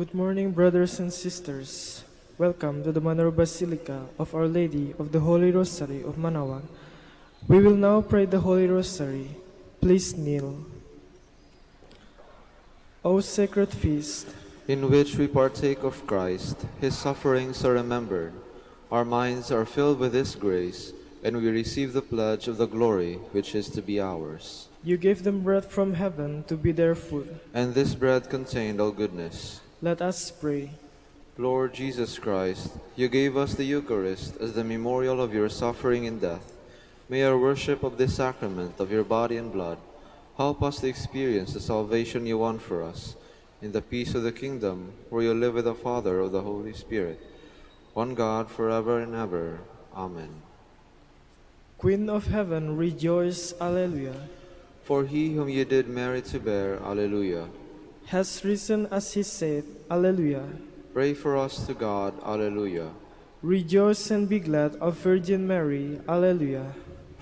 Good morning, brothers and sisters. Welcome to the Manaoag Basilica of Our Lady of the Holy Rosary of Manaoag. We will now pray the Holy Rosary. Please kneel. O sacred feast, in which we partake of Christ, his sufferings are remembered. Our minds are filled with his grace, and we receive the pledge of the glory which is to be ours. you gave them bread from heaven to be their food. And this bread contained all goodness. Let us pray. Lord Jesus Christ, you gave us the Eucharist as the memorial of your suffering and death. May our worship of this sacrament of your body and blood help us to experience the salvation you won for us, in the peace of the kingdom where you live with the Father of the Holy Spirit, one God forever and ever. Amen. Queen of heaven, rejoice, Alleluia, For he whom you did merit to bear, Alleluia. has risen as he said, Alleluia. Pray for us to God, Alleluia. Rejoice and be glad, O Virgin Mary, Alleluia.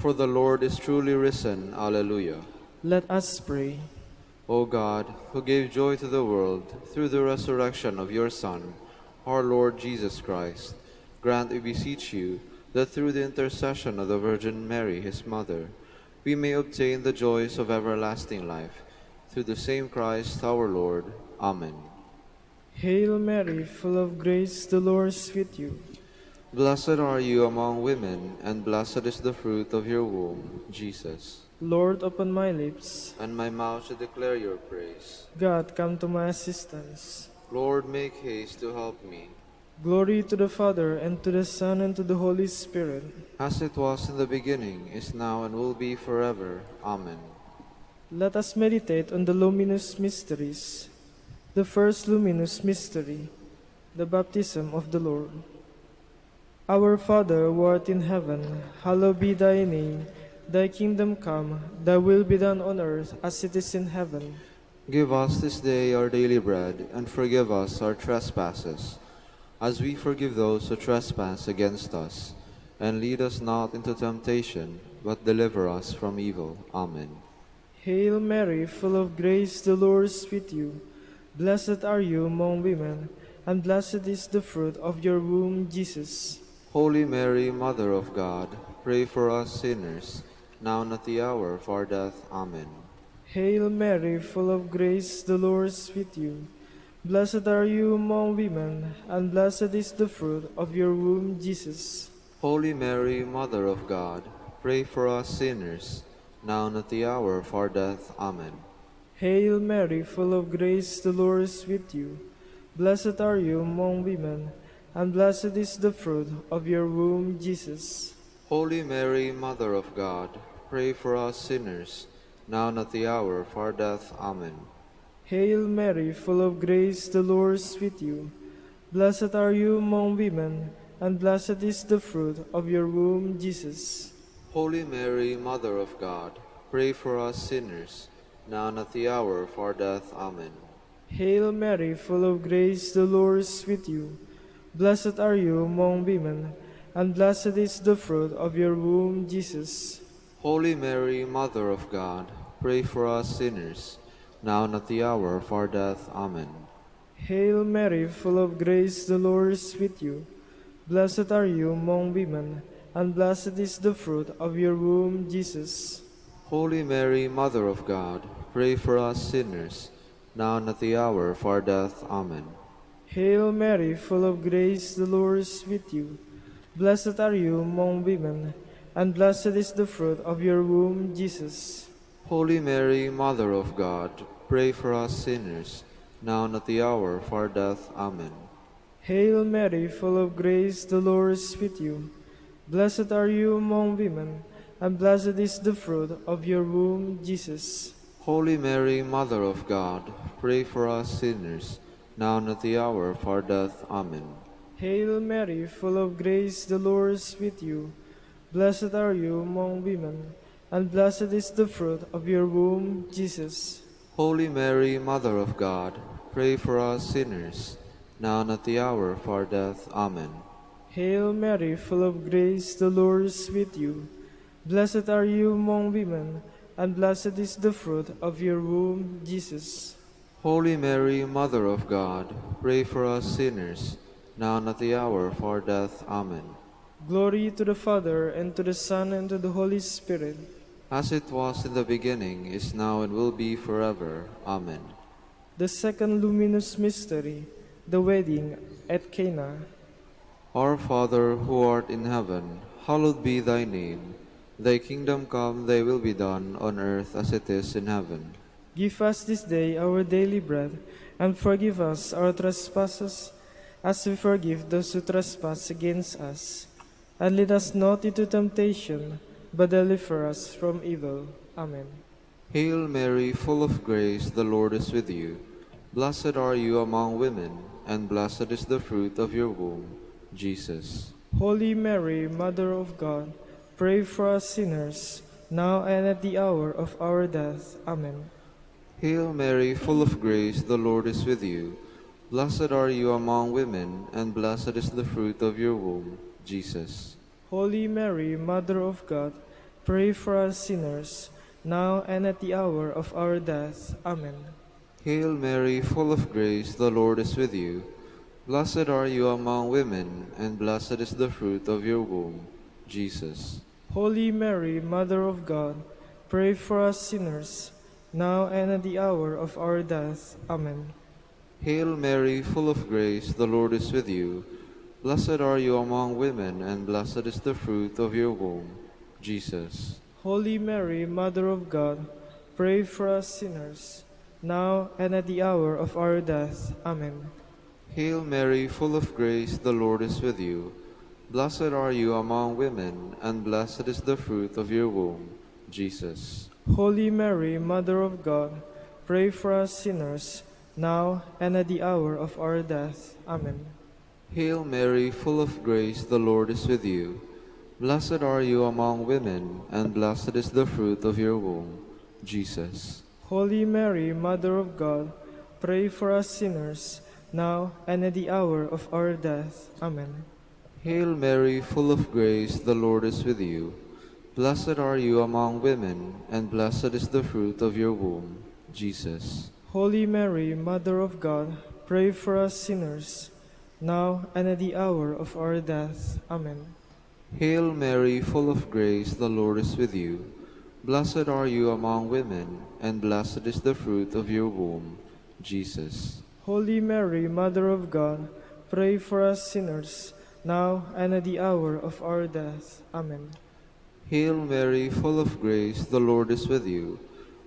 For the Lord is truly risen, Alleluia. Let us pray. O God, who gave joy to the world through the resurrection of your Son, our Lord Jesus Christ, grant, we beseech you, that through the intercession of the Virgin Mary, his mother, we may obtain the joys of everlasting life. Through the same Christ our Lord. Amen. Hail Mary, full of grace, the Lord is with you. Blessed are you among women, and blessed is the fruit of your womb, Jesus. Lord, open my lips. And my mouth shall declare your praise. God, come to my assistance. Lord, make haste to help me. Glory to the Father, and to the Son, and to the Holy Spirit. As it was in the beginning, is now, and will be forever. Amen. Let us meditate on the luminous mysteries. The first luminous mystery, the baptism of the Lord. Our Father, who art in heaven, hallowed be thy name. Thy kingdom come, thy will be done on earth as it is in heaven. Give us this day our daily bread, and forgive us our trespasses, as we forgive those who trespass against us. And lead us not into temptation, but deliver us from evil. Amen. Hail Mary, full of grace, the Lord is with you. Blessed are you among women, and blessed is the fruit of your womb, Jesus. Holy Mary, Mother of God, pray for us sinners, now and at the hour of our death. Amen. Hail Mary, full of grace, the Lord is with you. Blessed are you among women, and blessed is the fruit of your womb, Jesus. Holy Mary, Mother of God, pray for us sinners, now and at the hour of our death. Amen. Hail Mary, full of grace, the Lord is with you. Blessed are you among women, and blessed is the fruit of your womb, Jesus. Holy Mary, Mother of God, pray for us sinners, now and at the hour of our death. Amen. Hail Mary, full of grace, the Lord is with you. Blessed are you among women, and blessed is the fruit of your womb, Jesus. Holy Mary, Mother of God, pray for us sinners, now and at the hour of our death. Amen. Hail Mary, full of grace, the Lord is with you. Blessed are you among women, and blessed is the fruit of your womb, Jesus. Holy Mary, Mother of God, pray for us sinners, now and at the hour of our death. Amen. Hail Mary, full of grace, the Lord is with you. Blessed are you among women, and blessed is the fruit of your womb, Jesus. Holy Mary, Mother of God, pray for us sinners, now and at the hour of our death. Amen. Hail Mary, full of grace, the Lord is with you. Blessed are you among women, and blessed is the fruit of your womb, Jesus. Holy Mary, Mother of God, pray for us sinners, now and at the hour of our death. Amen. Hail Mary, full of grace, the Lord is with you. Blessed are you among women, and blessed is the fruit of your womb, Jesus. Holy Mary, Mother of God, pray for us sinners, now and at the hour of our death. Amen. Hail Mary, full of grace, the Lord is with you. Blessed are you among women, and blessed is the fruit of your womb, Jesus. Holy Mary, Mother of God, pray for us sinners, now and at the hour of our death. Amen. Hail Mary, full of grace, the Lord is with you. Blessed are you among women, and blessed is the fruit of your womb, Jesus. Holy Mary, Mother of God, pray for us sinners, now and at the hour of our death. Amen. Glory to the Father, and to the Son, and to the Holy Spirit. As it was in the beginning, is now, and will be forever. Amen. The second luminous mystery, the wedding at Cana. Our Father, who art in heaven, hallowed be thy name. Thy kingdom come, thy will be done, on earth as it is in heaven. Give us this day our daily bread, and forgive us our trespasses, as we forgive those who trespass against us. And lead us not into temptation, but deliver us from evil. Amen. Hail Mary, full of grace, the Lord is with you. Blessed are you among women, and blessed is the fruit of your womb, Jesus. Holy Mary, Mother of God, pray for us sinners, now and at the hour of our death. Amen. Hail Mary, full of grace, the Lord is with you. Blessed are you among women, and blessed is the fruit of your womb, Jesus. Holy Mary, Mother of God, pray for us sinners, now and at the hour of our death. Amen. Hail Mary, full of grace, the Lord is with you. Blessed are you among women, and blessed is the fruit of your womb, Jesus. Holy Mary, Mother of God, pray for us sinners, now and at the hour of our death. Amen. Hail Mary, full of grace, the Lord is with you. Blessed are you among women, and blessed is the fruit of your womb, Jesus. Holy Mary, Mother of God, pray for us sinners, now and at the hour of our death. Amen. Hail Mary, full of grace, the Lord is with you. Blessed are you among women, and blessed is the fruit of your womb, Jesus. Holy Mary, Mother of God, pray for us sinners, now and at the hour of our death. Amen. Hail Mary, full of grace, the Lord is with you. Blessed are you among women, and blessed is the fruit of your womb, Jesus. Holy Mary, Mother of God, pray for us sinners, now and at the hour of our death. Amen. Hail Mary, full of grace, the Lord is with you. Blessed are you among women, and blessed is the fruit of your womb, Jesus. Holy Mary, Mother of God, pray for us sinners, now and at the hour of our death. Amen. Hail Mary, full of grace, the Lord is with you. Blessed are you among women, and blessed is the fruit of your womb, Jesus. Holy Mary, Mother of God, pray for us sinners, now and at the hour of our death. Amen. Hail Mary, full of grace, the Lord is with you.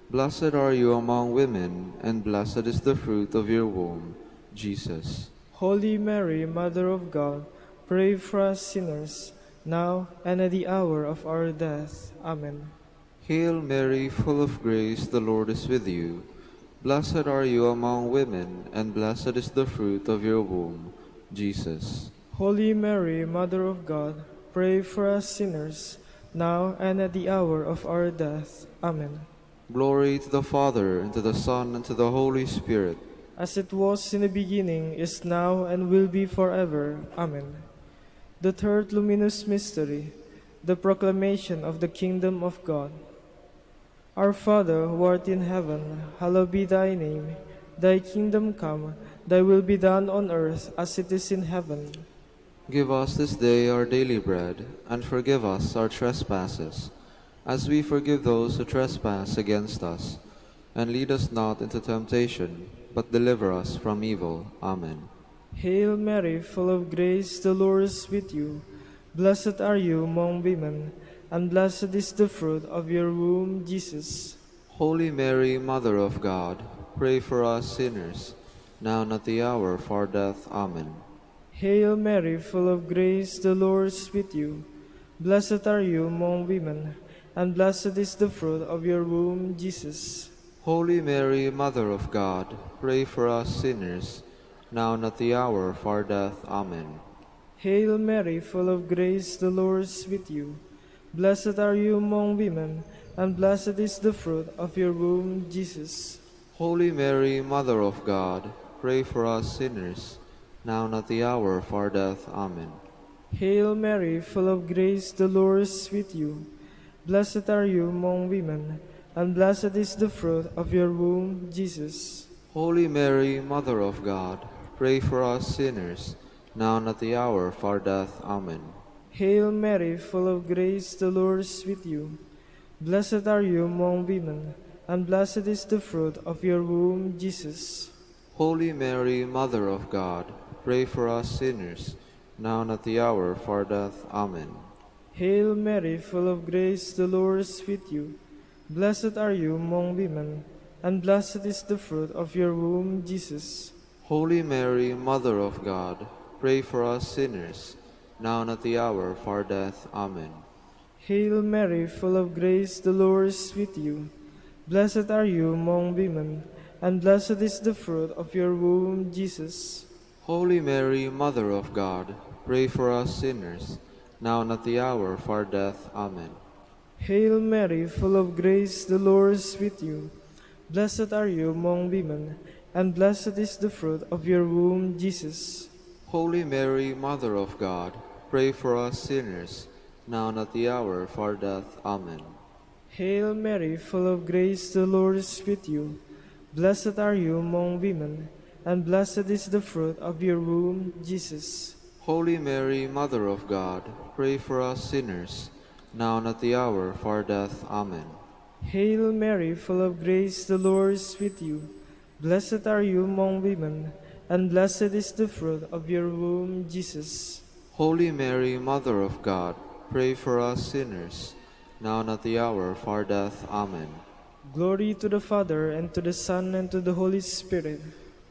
Blessed are you among women, and blessed is the fruit of your womb, Jesus. Holy Mary, Mother of God, pray for us sinners, now and at the hour of our death. Amen. Hail Mary, full of grace, the Lord is with you. Blessed are you among women, and blessed is the fruit of your womb, Jesus. Holy Mary, Mother of God, pray for us sinners, now and at the hour of our death. Amen. Glory to the Father, and to the Son, and to the Holy Spirit. As it was in the beginning, is now, and will be forever. Amen. The third luminous mystery, the proclamation of the kingdom of God. Our Father, who art in heaven, hallowed be thy name. Thy kingdom come, thy will be done on earth as it is in heaven. Give us this day our daily bread, and forgive us our trespasses, as we forgive those who trespass against us. And lead us not into temptation, but deliver us from evil. Amen. Hail Mary, full of grace, the Lord is with you. Blessed are you among women, and blessed is the fruit of your womb, Jesus. Holy Mary, Mother of God, pray for us sinners, now and at the hour of our death. Amen. Hail Mary, full of grace, the Lord is with you. Blessed are you among women, and blessed is the fruit of your womb, Jesus. Holy Mary, Mother of God, pray for us sinners, now and at the hour of our death. Amen. Hail Mary, full of grace, the Lord is with you. Blessed are you among women, and blessed is the fruit of your womb, Jesus. Holy Mary, Mother of God, pray for us sinners, now and at the hour of our death. Amen. Hail Mary, full of grace, the Lord is with you. Blessed are you among women, and blessed is the fruit of your womb, Jesus. Holy Mary, Mother of God, pray for us sinners, now and at the hour of our death. Amen. Hail Mary, full of grace, the Lord is with you. Blessed are you among women, and blessed is the fruit of your womb, Jesus. Holy Mary, Mother of God, pray for us sinners, now and at the hour of our death. Amen. Hail Mary, full of grace, the Lord is with you. Blessed are you among women, and blessed is the fruit of your womb, Jesus. Holy Mary, Mother of God, pray for us sinners, now and at the hour of our death. Amen. Hail Mary, full of grace, the Lord is with you. Blessed are you among women, and blessed is the fruit of your womb, Jesus. Holy Mary, Mother of God, pray for us sinners, now and at the hour of our death. Amen. Hail Mary, full of grace, the Lord is with you. Blessed are you among women, and blessed is the fruit of your womb, Jesus. Holy Mary, Mother of God, pray for us sinners, now and at the hour of our death. Amen. Hail Mary, full of grace, the Lord is with you. Blessed are you among women, and blessed is the fruit of your womb, Jesus. Holy Mary, Mother of God, pray for us sinners, now and at the hour of our death. Amen. Hail Mary, full of grace, the Lord is with you. Blessed are you among women, and blessed is the fruit of your womb, Jesus. Holy Mary, Mother of God, pray for us sinners, now and at the hour of our death. Amen. Glory to the Father, and to the Son, and to the Holy Spirit.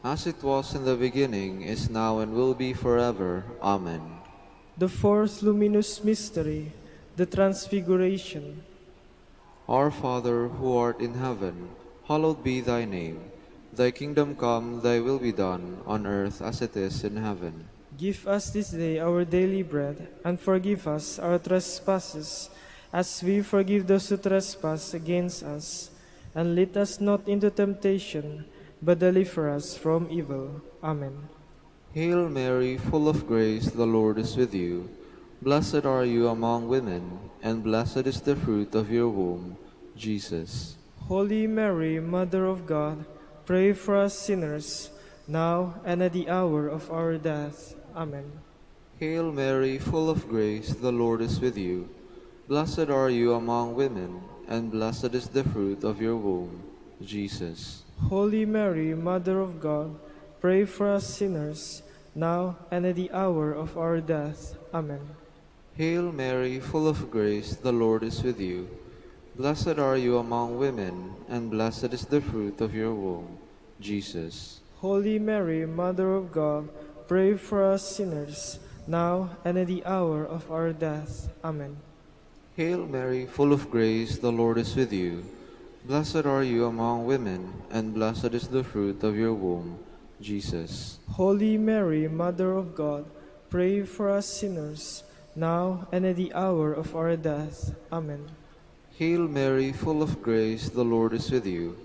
As it was in the beginning, is now, and will be forever. Amen. The fourth luminous mystery, the Transfiguration. Our Father, who art in heaven, hallowed be thy name. Thy kingdom come, thy will be done, on earth as it is in heaven. Give us this day our daily bread, and forgive us our trespasses, as we forgive those who trespass against us. And lead us not into temptation, but deliver us from evil. Amen. Hail Mary, full of grace, the Lord is with you. Blessed are you among women, and blessed is the fruit of your womb, Jesus. Holy Mary, Mother of God, pray for us sinners, now and at the hour of our death. Amen. Hail Mary, full of grace, the Lord is with you. Blessed are you among women, and blessed is the fruit of your womb, Jesus. Holy Mary, Mother of God, pray for us sinners, now and at the hour of our death. Amen. Hail Mary, full of grace, the Lord is with you. Blessed are you among women, and blessed is the fruit of your womb, Jesus. Holy Mary, Mother of God, pray for us sinners, now and at the hour of our death. Amen. Hail Mary, full of grace, the Lord is with you. Blessed are you among women, and blessed is the fruit of your womb, Jesus. Holy Mary, Mother of God, pray for us sinners, now and at the hour of our death. Amen. Hail Mary, full of grace, the Lord is with you.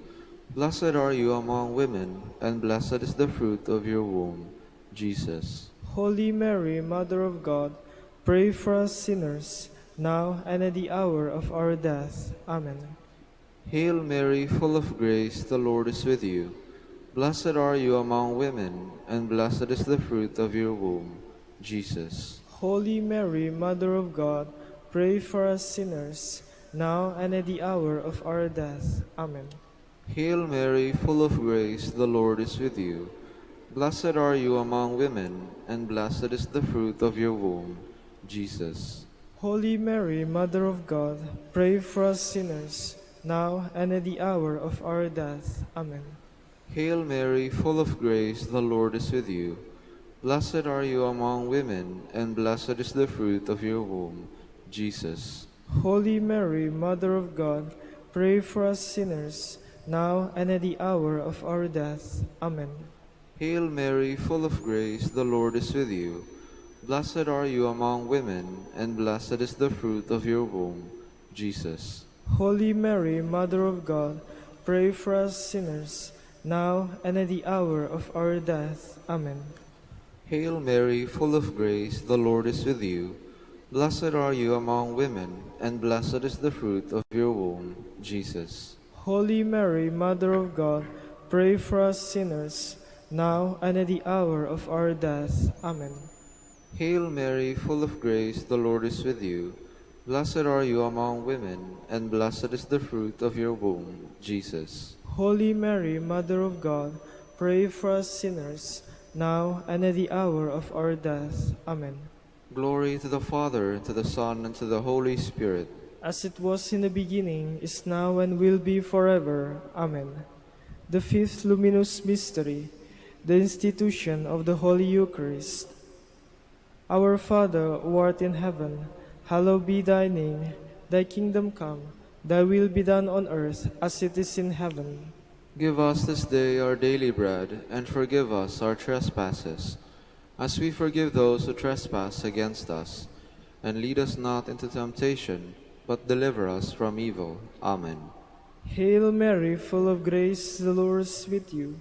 Blessed are you among women, and blessed is the fruit of your womb, Jesus. Holy Mary, Mother of God, pray for us sinners, now and at the hour of our death. Amen. Hail Mary, full of grace, the Lord is with you. Blessed are you among women, and blessed is the fruit of your womb, Jesus. Holy Mary, Mother of God, pray for us sinners, now and at the hour of our death. Amen. Hail Mary, full of grace, the Lord is with you. Blessed are you among women, and blessed is the fruit of your womb, Jesus. Holy Mary, Mother of God, pray for us sinners, now and at the hour of our death. Amen. Hail Mary, full of grace, the Lord is with you. Blessed are you among women, and blessed is the fruit of your womb, Jesus. Holy Mary, Mother of God, pray for us sinners, now and at the hour of our death. Amen. Hail Mary, full of grace, the Lord is with you. Blessed are you among women, and blessed is the fruit of your womb, Jesus. Holy Mary, Mother of God, pray for us sinners, now and at the hour of our death. Amen. Hail Mary, full of grace, the Lord is with you. Blessed are you among women, and blessed is the fruit of your womb, Jesus. Holy Mary, Mother of God, pray for us sinners, now and at the hour of our death. Amen. Hail Mary, full of grace, the Lord is with you. Blessed are you among women, and blessed is the fruit of your womb, Jesus. Holy Mary, Mother of God, pray for us sinners, now and at the hour of our death. Amen. Glory to the Father, and to the Son, and to the Holy Spirit. As it was in the beginning, is now, and will be forever. Amen. The fifth luminous mystery, the institution of the Holy Eucharist. Our Father, who art in heaven, hallowed be thy name. Thy kingdom come, thy will be done on earth as it is in heaven. Give us this day our daily bread, and forgive us our trespasses, as we forgive those who trespass against us. And lead us not into temptation, but deliver us from evil. Amen. Hail Mary, full of grace, the Lord is with you.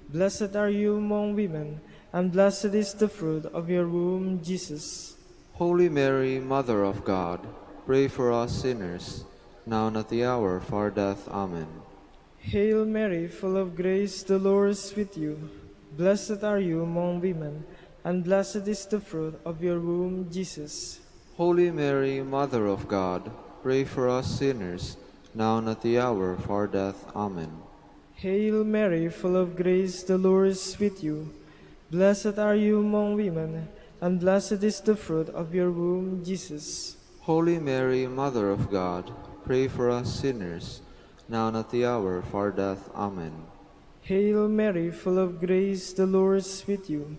Blessed are you among women, and blessed is the fruit of your womb, Jesus. Holy Mary, Mother of God, pray for us sinners, now and at the hour of our death. Amen. Hail Mary, full of grace, the Lord is with you. Blessed are you among women, and blessed is the fruit of your womb, Jesus. Holy Mary, Mother of God, pray for us sinners, now and at the hour of our death. Amen. Hail Mary, full of grace, the Lord is with you. Blessed are you among women, and blessed is the fruit of your womb, Jesus. Holy Mary, Mother of God, pray for us sinners, now and at the hour of our death. Amen. Hail Mary, full of grace, the Lord is with you.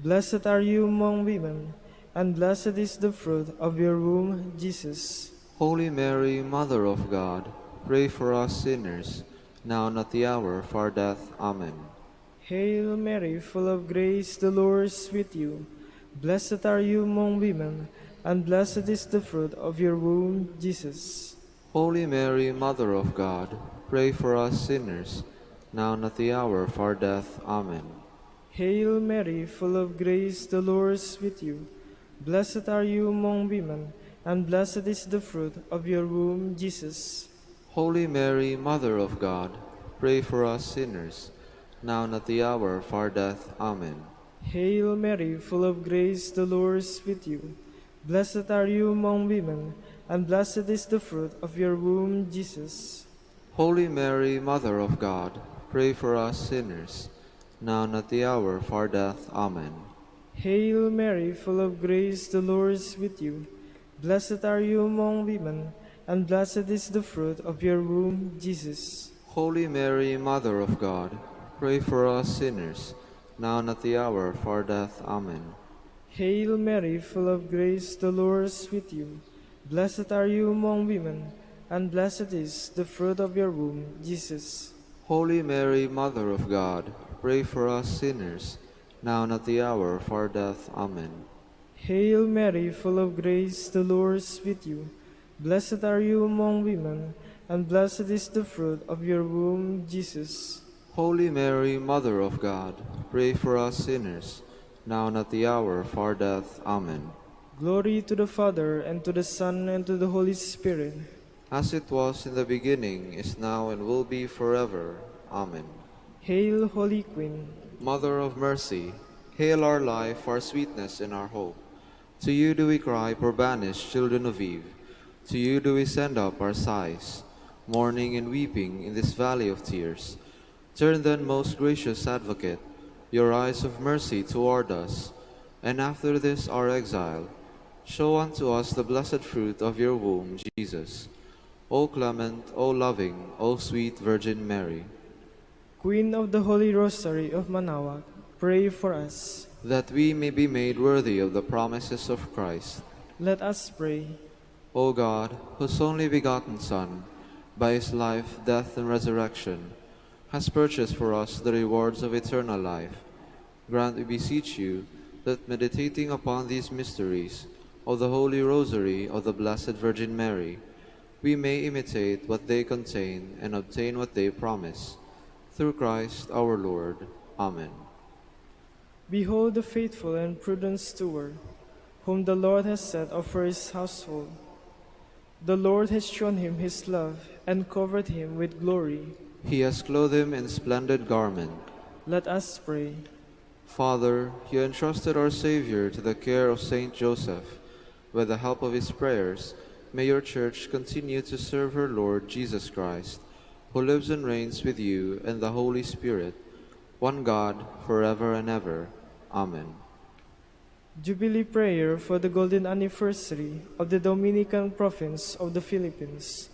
Blessed are you among women, and blessed is the fruit of your womb, Jesus. Holy Mary, Mother of God, pray for us sinners, now and at the hour of our death. Amen. Hail Mary, full of grace, the Lord is with you. Blessed are you among women, and blessed is the fruit of your womb, Jesus. Holy Mary, Mother of God, pray for us sinners, now and at the hour of our death. Amen. Hail Mary, full of grace, the Lord is with you. Blessed are you among women, and blessed is the fruit of your womb, Jesus. Holy Mary, Mother of God, pray for us sinners, now and at the hour of our death. Amen. Hail Mary, full of grace, the Lord is with you. Blessed are you among women, and blessed is the fruit of your womb, Jesus. Holy Mary, Mother of God, pray for us sinners, now and at the hour of our death. Amen. Hail Mary, full of grace, the Lord is with you. Blessed are you among women, and blessed is the fruit of your womb, Jesus. Holy Mary, Mother of God, pray for us sinners, now and at the hour of our death. Amen. Hail Mary, full of grace, the Lord is with you. Blessed are you among women, and blessed is the fruit of your womb, Jesus. Holy Mary, Mother of God, pray for us sinners, now and at the hour of our death. Amen. Hail Mary, full of grace, the Lord is with you. Blessed are you among women, and blessed is the fruit of your womb, Jesus. Holy Mary, Mother of God, pray for us sinners, now and at the hour of our death. Amen. Glory to the Father, and to the Son, and to the Holy Spirit. As it was in the beginning, is now, and will be forever. Amen. Hail, Holy Queen. Mother of mercy, hail our life, our sweetness, and our hope. To you do we cry, poor banished children of Eve. To you do we send up our sighs, mourning and weeping in this valley of tears. Turn then, most gracious Advocate, your eyes of mercy toward us, and after this our exile, show unto us the blessed fruit of your womb, Jesus. O clement, O loving, O sweet Virgin Mary, Queen of the Holy Rosary of Manaoag, pray for us. that we may be made worthy of the promises of Christ. Let us pray. O God, whose only begotten Son, by his life, death, and resurrection, has purchased for us the rewards of eternal life, grant, we beseech you, that meditating upon these mysteries of the Holy Rosary of the Blessed Virgin Mary, we may imitate what they contain and obtain what they promise. Through Christ our Lord. Amen. Behold the faithful and prudent steward, whom the Lord has set over his household. The Lord has shown him his love and covered him with glory. He has clothed him in splendid garment. Let us pray. Father, you entrusted our Savior to the care of Saint Joseph. With the help of his prayers, may your Church continue to serve her Lord Jesus Christ, who lives and reigns with you and the Holy Spirit, one God, forever and ever. Amen. Jubilee prayer for the golden anniversary of the Dominican province of the Philippines.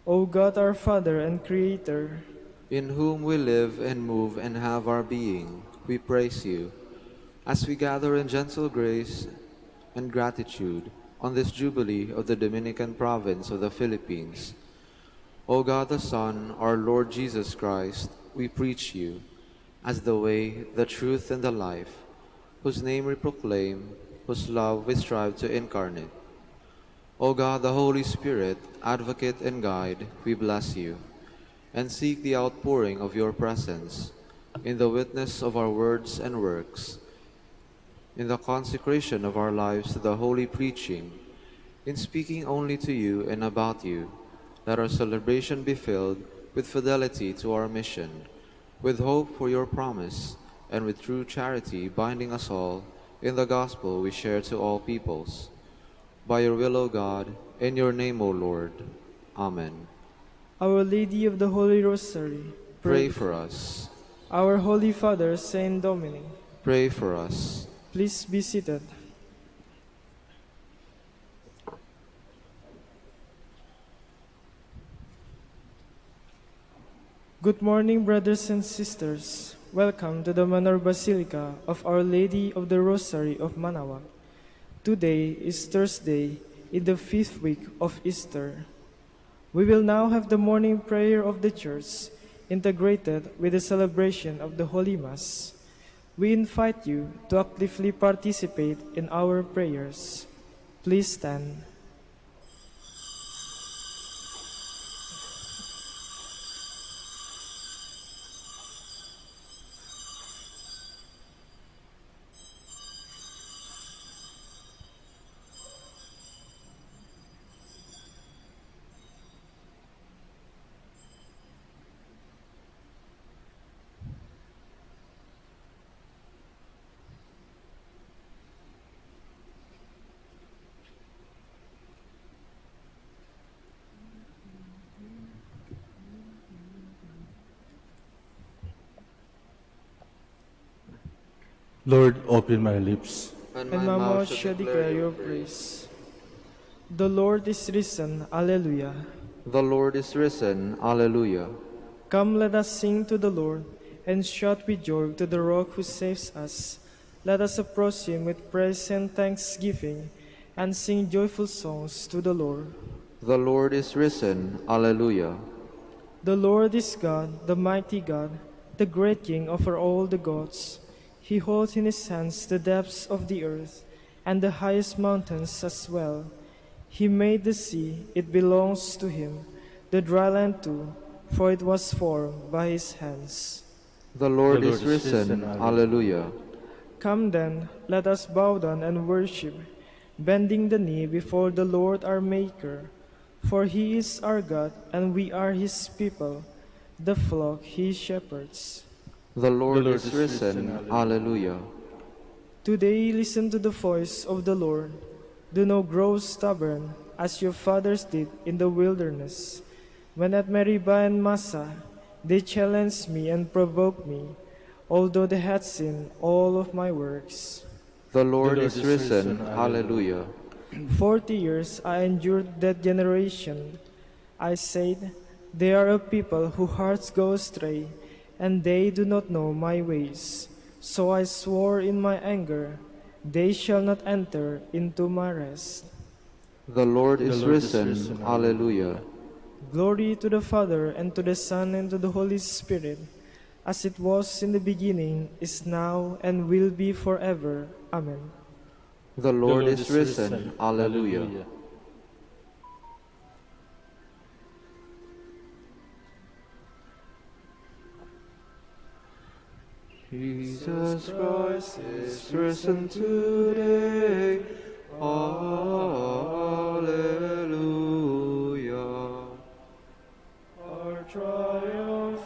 O God, our Father and Creator, in whom we live and move and have our being, we praise you. As we gather in gentle grace and gratitude on this Jubilee of the Dominican province of the Philippines, O God the Son, our Lord Jesus Christ, we preach you as the way, the truth, and the life, whose name we proclaim, whose love we strive to incarnate. O God, the Holy Spirit, advocate and guide, we bless you, and seek the outpouring of your presence in the witness of our words and works, in the consecration of our lives to the holy preaching, in speaking only to you and about you. Let our celebration be filled with fidelity to our mission, with hope for your promise, and with true charity binding us all in the gospel we share to all peoples. By your will, O God, in your name, O Lord. Amen. Our Lady of the Holy Rosary, Pray for us. Our Holy Father, Saint Dominic, Pray for us. please be seated. Good morning, brothers and sisters. Welcome to the Manor Basilica of Our Lady of the Rosary of Manaoag. Today is Thursday in the 5th week of Easter. We will now have the morning prayer of the Church integrated with the celebration of the Holy Mass. We invite you to actively participate in our prayers. Please stand. Lord, open my lips, And my mouth shall declare your praise. The Lord is risen. Alleluia. The Lord is risen. Alleluia. Come, let us sing to the Lord, and shout with joy to the Rock who saves us. Let us approach him with praise and thanksgiving, and sing joyful songs to the Lord. The Lord is risen. Alleluia. The Lord is God, the mighty God, the great King over all the gods. He holds in his hands the depths of the earth, and the highest mountains as well. He made the sea, it belongs to him, the dry land too, for it was formed by his hands. The Lord is risen. Alleluia. Come then, let us bow down and worship, bending the knee before the Lord our Maker. For he is our God, and we are his people, the flock he shepherds. The Lord is risen. Alleluia. Today listen to the voice of the Lord. Do not grow stubborn, as your fathers did in the wilderness. When at Meribah and Massa, they challenged me and provoked me, although they had seen all of my works. The Lord is risen. Alleluia. 40 years I endured that generation. I said, they are a people whose hearts go astray, and they do not know my ways. So I swore in my anger, they shall not enter into my rest. The Lord is risen. Alleluia. Glory to the Father, and to the Son, and to the Holy Spirit, as it was in the beginning, is now, and will be forever. Amen. The Lord is risen. Alleluia. Jesus Christ is risen today. Alleluia. Our triumph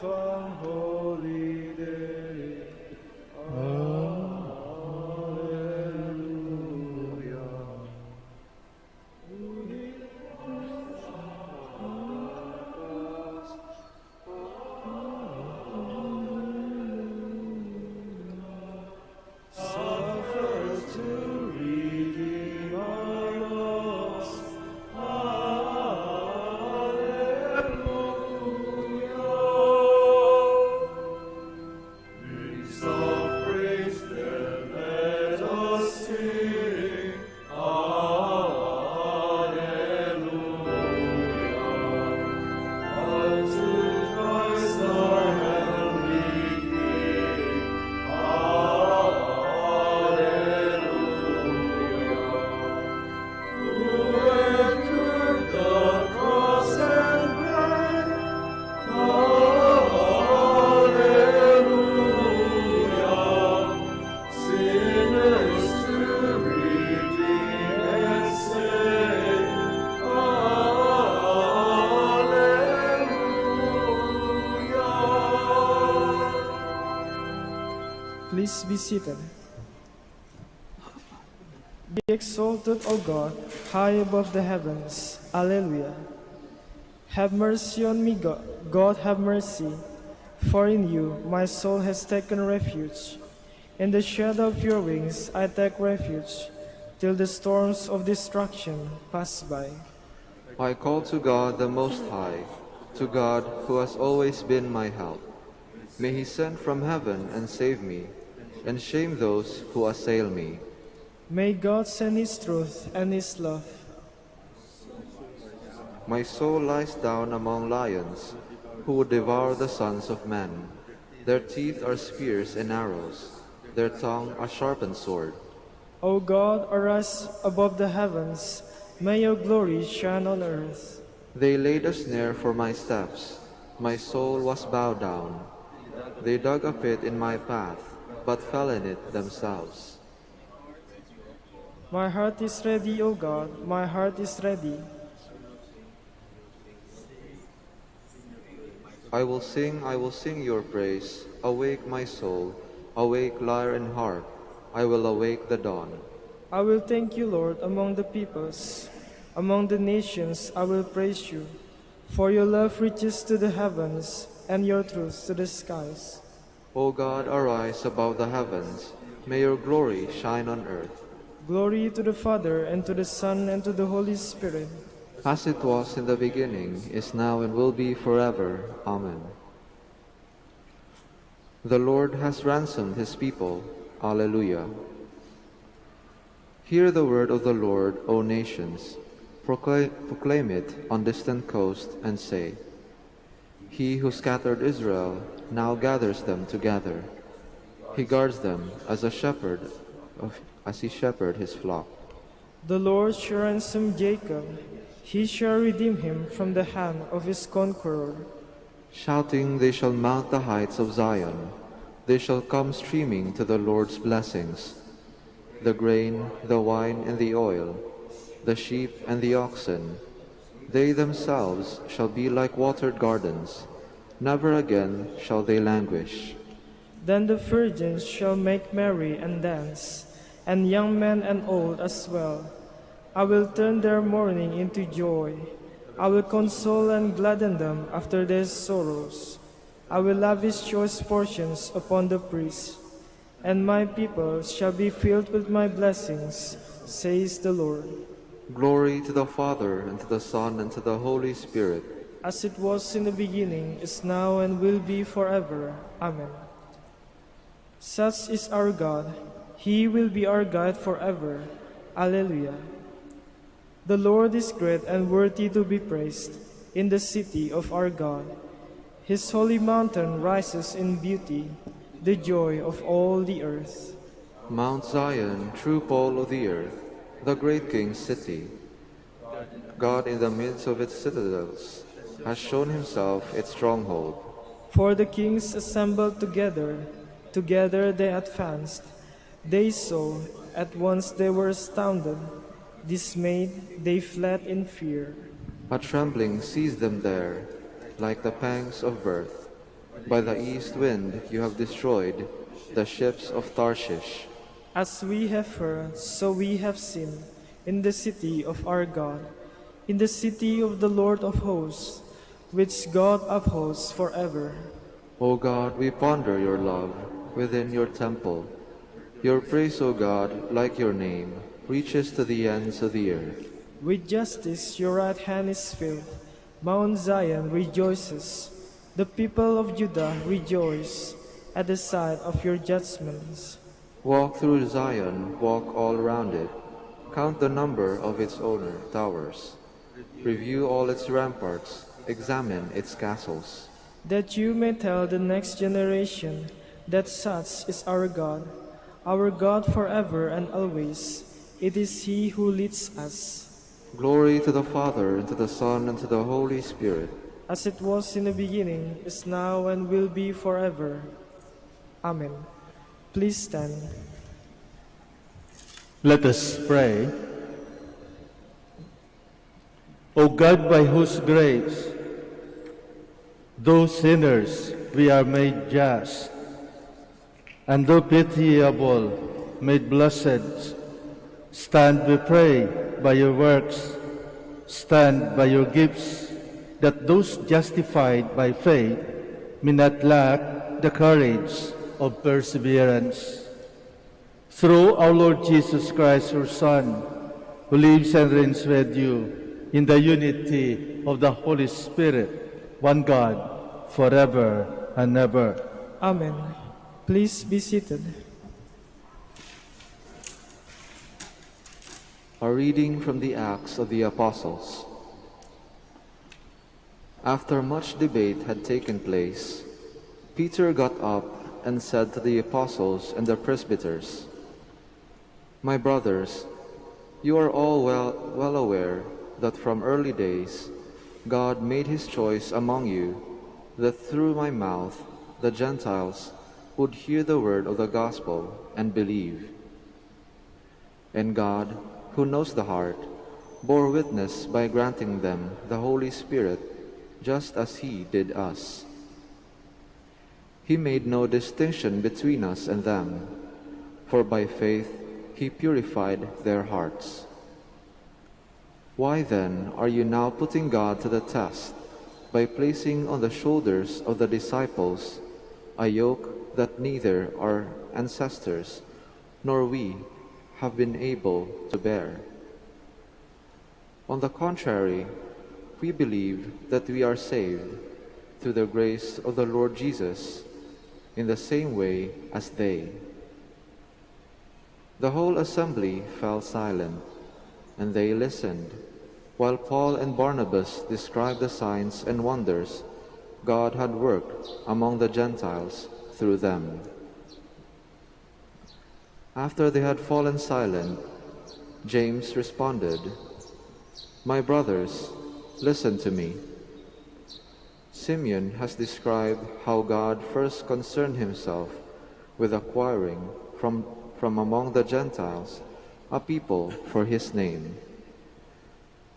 Please be seated. Be exalted, O God, high above the heavens. Alleluia. Have mercy on me, God. God, have mercy. For in you my soul has taken refuge. In the shadow of your wings I take refuge, till the storms of destruction pass by. I call to God the Most High, to God who has always been my help. May he send from heaven and save me, and shame those who assail me. May God send his truth and his love. My soul lies down among lions, who would devour the sons of men. Their teeth are spears and arrows, their tongue a sharpened sword. O God, arise above the heavens, may your glory shine on earth. They laid a snare for my steps, my soul was bowed down. They dug a pit in my path, but fell in it themselves. My heart is ready, O God, my heart is ready. I will sing your praise. Awake my soul, awake lyre and harp. I will awake the dawn. I will thank you, Lord, among the peoples. Among the nations I will praise you. For your love reaches to the heavens, and your truth to the skies. O God, arise above the heavens. May your glory shine on earth. Glory to the Father, and to the Son, and to the Holy Spirit. As it was in the beginning, is now, and will be forever. Amen. The Lord has ransomed his people. Alleluia. Hear the word of the Lord, O nations. Proclaim it on distant coast, and say, He who scattered Israel now gathers them together. He guards them as he shepherded his flock. The Lord shall ransom Jacob. He shall redeem him from the hand of his conqueror. Shouting, they shall mount the heights of Zion. They shall come streaming to the Lord's blessings. The grain, the wine, and the oil, the sheep and the oxen, they themselves shall be like watered gardens. Never again shall they languish. Then the virgins shall make merry and dance, and young men and old as well. I will turn their mourning into joy. I will console and gladden them after their sorrows. I will lavish choice portions upon the priests, and my people shall be filled with my blessings, says the Lord. Glory to the Father, and to the Son, and to the Holy Spirit. As it was in the beginning, is now, and will be forever. Amen. Such is our God. He will be our guide forever. Alleluia. The Lord is great and worthy to be praised in the city of our God. His holy mountain rises in beauty, the joy of all the earth. Mount Zion, true pole of the earth, the great King's city. God in the midst of its citadels has shown himself its stronghold. For the kings assembled together, together they advanced. They saw, at once they were astounded. Dismayed, they fled in fear. A trembling seized them there, like the pangs of birth. By the east wind you have destroyed the ships of Tarshish. As we have heard, so we have seen, in the city of our God, in the city of the Lord of hosts, which God upholds forever. O God, we ponder your love within your temple. Your praise, O God, like your name, reaches to the ends of the earth. With justice your right hand is filled. Mount Zion rejoices. The people of Judah rejoice at the sight of your judgments. Walk through Zion, walk all around it. Count the number of its towers. Review all its ramparts. Examine its castles. That you may tell the next generation that such is our God forever and always. It is He who leads us. Glory to the Father, and to the Son, and to the Holy Spirit. As it was in the beginning, is now, and will be forever. Amen. Please stand. Let us pray. O God, by whose grace, though sinners, we are made just, and thou pitiable, made blessed, stand, we pray, by your works, stand by your gifts, that those justified by faith may not lack the courage of perseverance. Through our Lord Jesus Christ, your Son, who lives and reigns with you in the unity of the Holy Spirit, one God, forever and ever. Amen. Please be seated. A reading from the Acts of the Apostles. After much debate had taken place, Peter got up and said to the apostles and the presbyters, "My brothers, you are all well aware that from early days God made his choice among you, that through my mouth the Gentiles would hear the word of the gospel and believe. And God, who knows the heart, bore witness by granting them the Holy Spirit, just as he did us. He made no distinction between us and them, for by faith he purified their hearts. Why then are you now putting God to the test by placing on the shoulders of the disciples a yoke that neither our ancestors nor we have been able to bear? On the contrary, we believe that we are saved through the grace of the Lord Jesus in the same way as they." The whole assembly fell silent, and they listened, while Paul and Barnabas described the signs and wonders God had worked among the Gentiles through them. After they had fallen silent, James responded, "My brothers, listen to me. Simeon has described how God first concerned himself with acquiring from among the Gentiles a people for his name.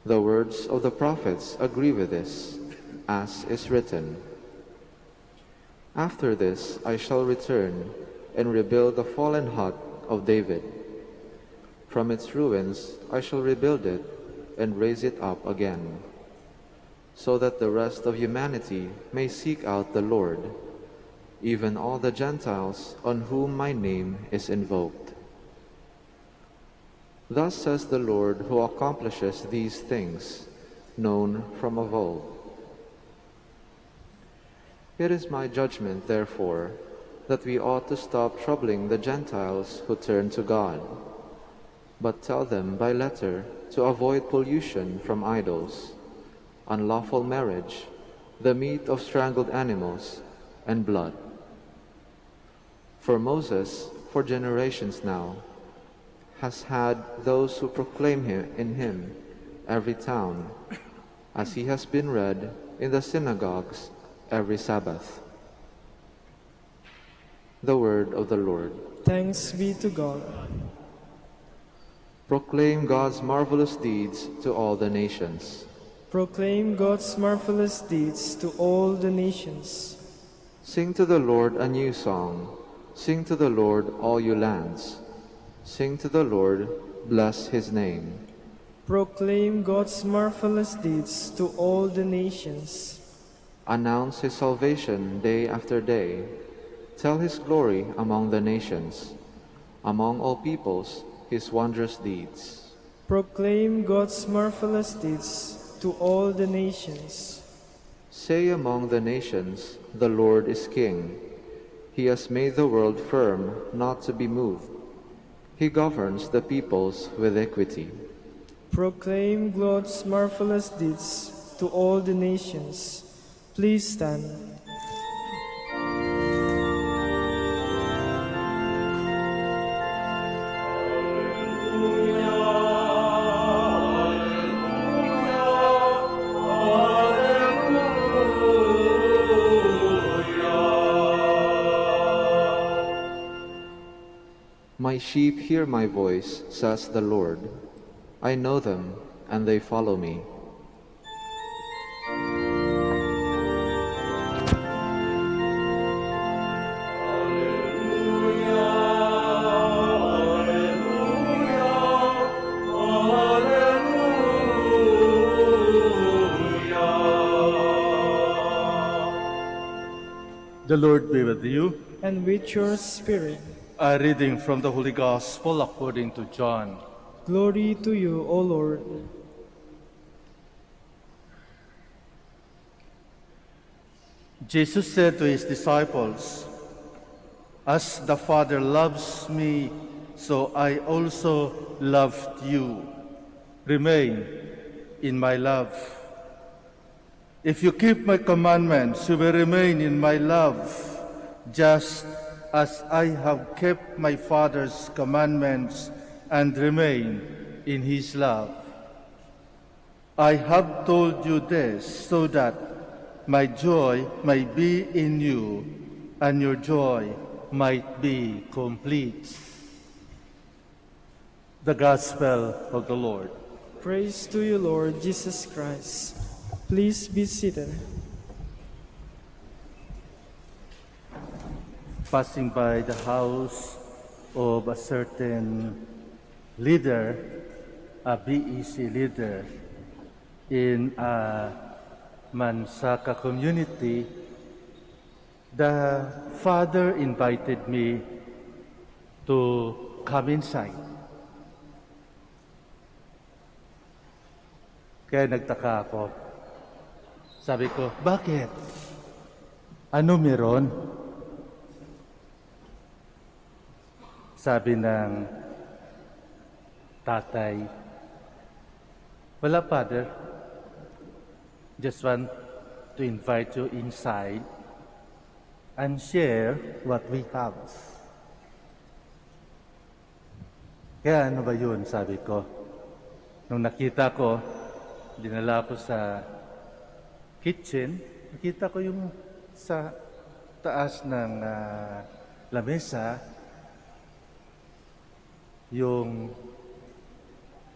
The words of the prophets agree with this, as is written, 'After this I shall return and rebuild the fallen hut of David. From its ruins I shall rebuild it and raise it up again, so that the rest of humanity may seek out the Lord, even all the Gentiles on whom my name is invoked.' Thus says the Lord, who accomplishes these things, known from of old. It is my judgment, therefore, that we ought to stop troubling the Gentiles who turn to God, but tell them by letter to avoid pollution from idols, unlawful marriage, the meat of strangled animals, and blood. For Moses, for generations now, has had those who proclaim him in him every town, as he has been read in the synagogues every Sabbath." The word of the Lord. Thanks be to God. Proclaim God's marvelous deeds to all the nations. Proclaim God's marvelous deeds to all the nations. Sing to the Lord a new song. Sing to the Lord, all you lands. Sing to the Lord, bless his name. Proclaim God's marvelous deeds to all the nations. Announce his salvation day after day. Tell his glory among the nations, among all peoples his wondrous deeds. Proclaim God's marvelous deeds to all the nations. Say among the nations, the Lord is King. He has made the world firm, not to be moved. He governs the peoples with equity. Proclaim God's marvelous deeds to all the nations. Please stand. My sheep hear my voice, says the Lord. I know them, and they follow me. Alleluia, The Lord be with you. and with your spirit. A reading from the Holy Gospel according to John. Glory to you, O Lord. Jesus said to his disciples, "As the Father loves me, so I also loved you. Remain in my love. If you keep my commandments, you will remain in my love, just as I have kept my Father's commandments and remain in his love. I have told you this so that my joy may be in you and your joy might be complete." The Gospel of the Lord. Praise to you, Lord Jesus Christ. Please be seated. Passing by the house of a certain leader, a BEC leader in a Mansaka community, the father invited me to come inside. Kaya nagtaka ako. Sabi ko, bakit? Ano meron? Sabi ng tatay, wala, Father. Just want to invite you inside and share what we have. Kaya ano ba yun, sabi ko. Nung nakita ko, dinala ko sa kitchen, nakita ko yung sa taas ng lamesa, yung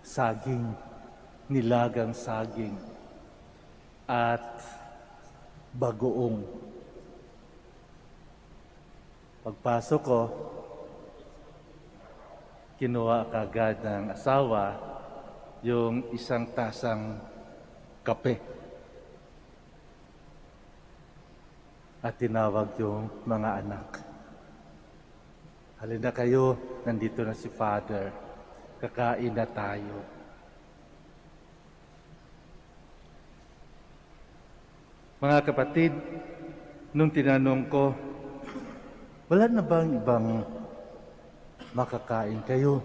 saging, nilagang saging, at bagoong. Pagpasok ko, kinuha kagad ng asawa yung isang tasang kape. At tinawag yung mga anak. Halina kayo, nandito na si Father. Kakain na tayo. Mga kapatid, nung tinanong ko, wala na bang ibang makakain kayo?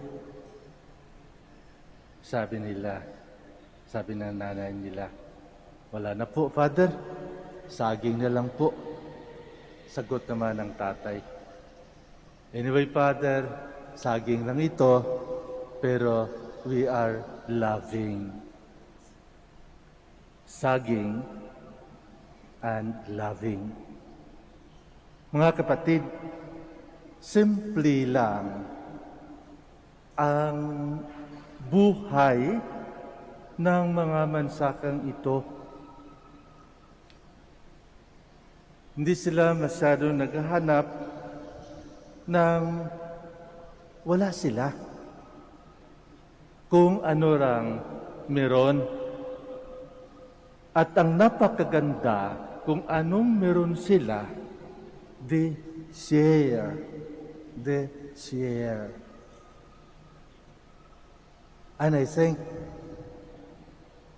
Sabi ng nanay nila, wala na po, Father. Saging na lang po. Sagot naman ng tatay. Anyway, Father, saging lang ito, pero we are loving. Saging and loving. Mga kapatid, simple lang ang buhay ng mga mansakang ito. Hindi sila masyadong naghahanap ng wala sila. Kung ano rang meron. At ang napakaganda, kung anong meron sila, they share. They share. And I think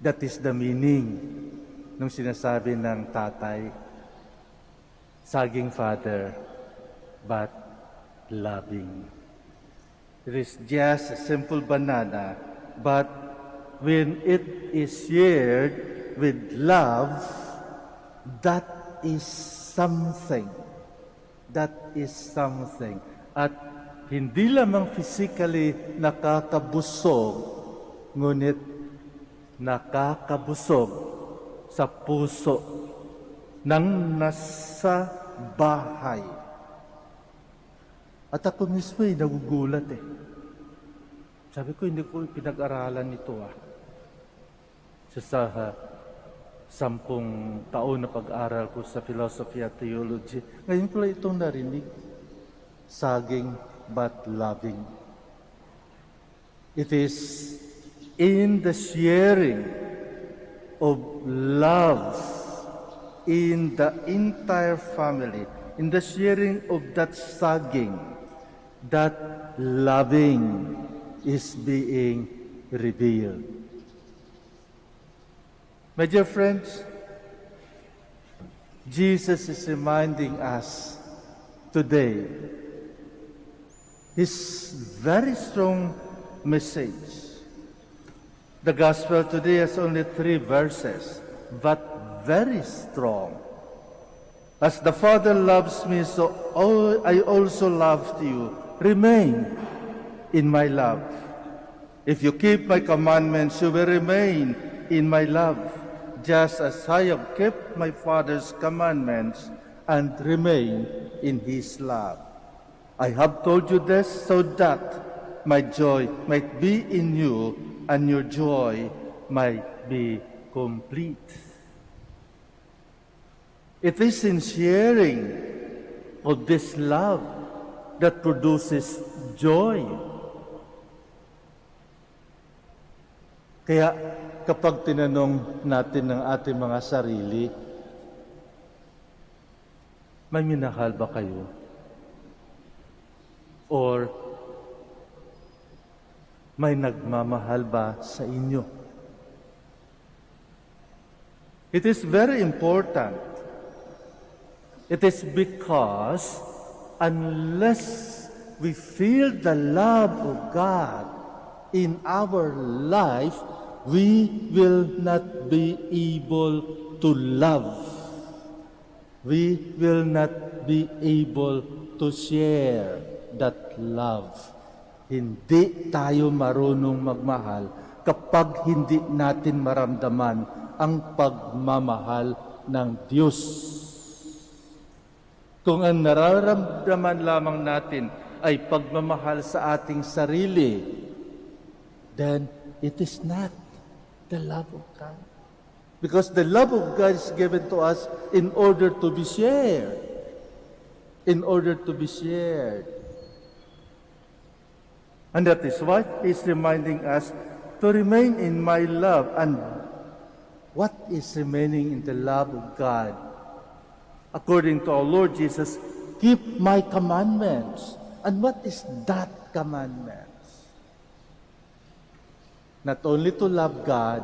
that is the meaning ng sinasabi ng tatay. Saging, Father, but loving. It is just a simple banana, but when it is shared with love, that is something. That is something. At hindi lamang physically nakakabusog, ngunit nakakabusog sa puso ng nasa bahay. At ako mismo nagugulat Sabi ko, hindi ko pinag-aralan ito Sa 10 taon na pag-aral ko sa philosophy at theology, ngayon ko lang itong narinig. Saging but loving. It is in the sharing of love in the entire family, in the sharing of that sagging, that loving is being revealed. My dear friends, Jesus is reminding us today his very strong message. The gospel today has only 3 verses, but very strong. As the Father loves me, so I also love you. Remain in my love. If you keep my commandments, you will remain in my love, just as I have kept my Father's commandments and remain in his love. I have told you this so that my joy might be in you and your joy might be complete. It is in sharing of this love that produces joy. Kaya kapag tinanong natin ng ating mga sarili, may minahal ba kayo? Or may nagmamahal ba sa inyo? It is very important. It is because unless we feel the love of God in our life, we will not be able to love. We will not be able to share that love. Hindi tayo marunong magmahal kapag hindi natin maramdaman ang pagmamahal ng Diyos. Kung ang nararamdaman lamang natin ay pagmamahal sa ating sarili, then it is not the love of God. Because the love of God is given to us in order to be shared. In order to be shared. And that is why He's reminding us to remain in my love. And what is remaining in the love of God? According to our Lord Jesus, keep my commandments. And what is that commandments? Not only to love God,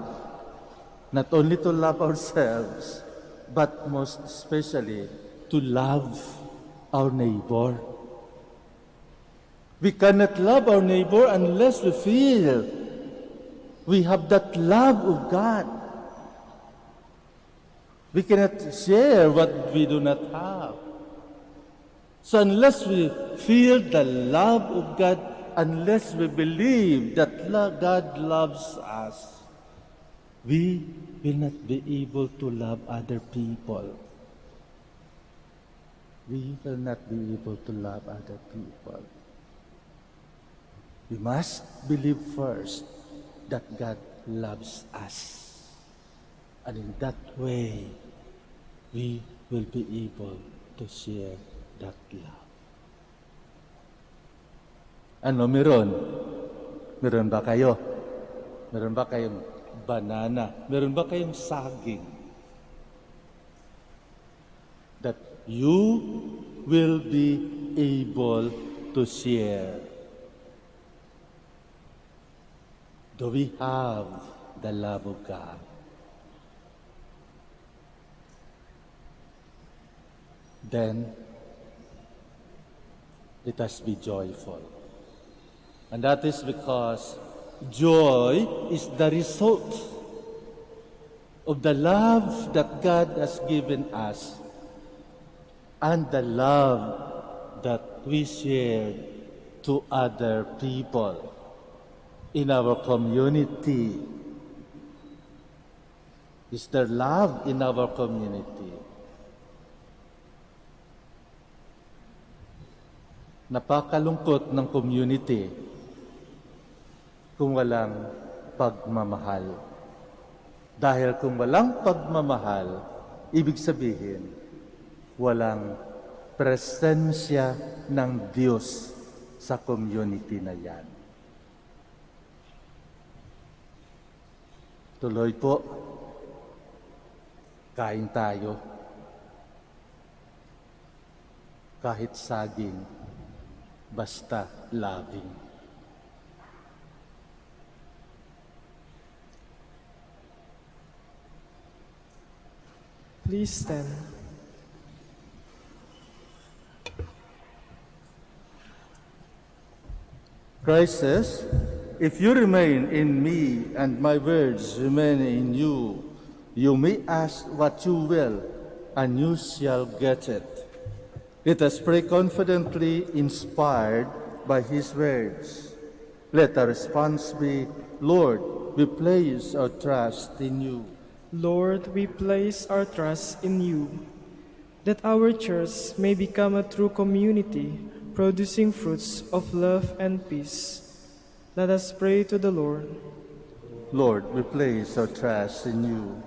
not only to love ourselves, but most especially to love our neighbor. We cannot love our neighbor unless we feel we have that love of God. We cannot share what we do not have. So unless we feel the love of God, unless we believe that God loves us, we will not be able to love other people. We will not be able to love other people. We must believe first that God loves us. And in that way, we will be able to share that love. Ano meron? Meron ba kayo? Meron ba kayong banana? Meron ba kayong saging? That you will be able to share. Do we have the love of God? Then, let us be joyful. And that is because joy is the result of the love that God has given us and the love that we share to other people in our community. Is there love in our community? Napakalungkot ng community kung walang pagmamahal. Dahil kung walang pagmamahal, ibig sabihin, walang presensya ng Diyos sa community na yan. Tuloy po, kain tayo. kahit saging, basta loving. Please stand. Christ says, "If you remain in me and my words remain in you, you may ask what you will, and you shall get it." Let us pray confidently, inspired by His words. Let our response be, "Lord, we place our trust in you." Lord, we place our trust in you, that our church may become a true community, producing fruits of love and peace. Let us pray to the Lord. Lord, we place our trust in you.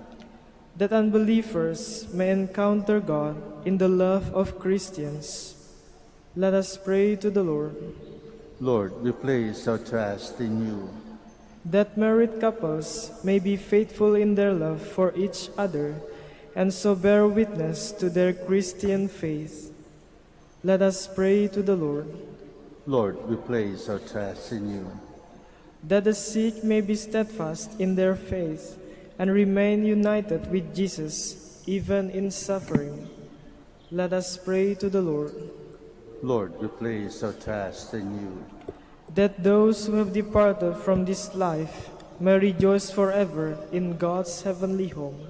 That unbelievers may encounter God in the love of Christians. Let us pray to the Lord. Lord, we place our trust in you. That married couples may be faithful in their love for each other and so bear witness to their Christian faith. Let us pray to the Lord. Lord, we place our trust in you. That the sick may be steadfast in their faith and remain united with Jesus even in suffering. Let us pray to the Lord. Lord, we place our trust in you. That those who have departed from this life may rejoice forever in God's heavenly home.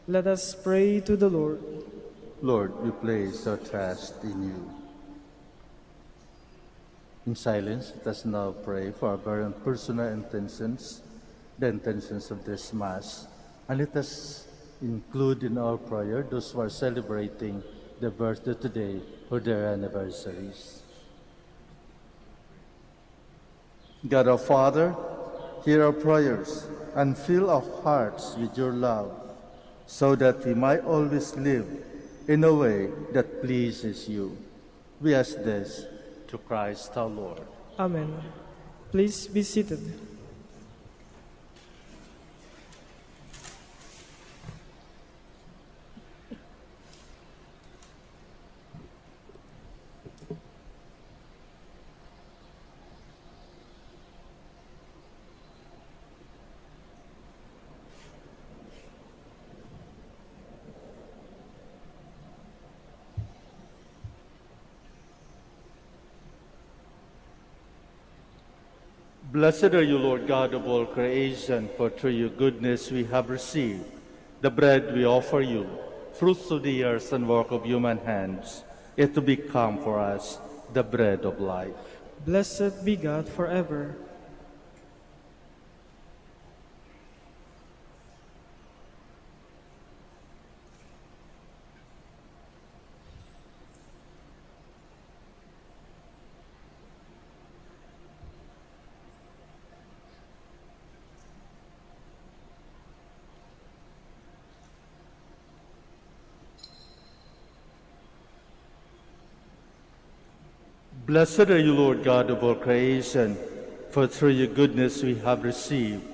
Let us pray to the Lord. Lord, we place our trust in you. In silence, let us now pray for our very own personal intentions, the intentions of this Mass, and let us include in our prayer those who are celebrating their birthday today or their anniversaries. God our Father, hear our prayers and fill our hearts with your love, so that we might always live in a way that pleases you. We ask this through Christ our Lord. Amen. Please be seated. Blessed are you, Lord God of all creation, for through your goodness we have received the bread we offer you, fruits of the earth and work of human hands, it to become for us the bread of life. Blessed be God forever. Blessed are you, Lord God of all creation, for through your goodness we have received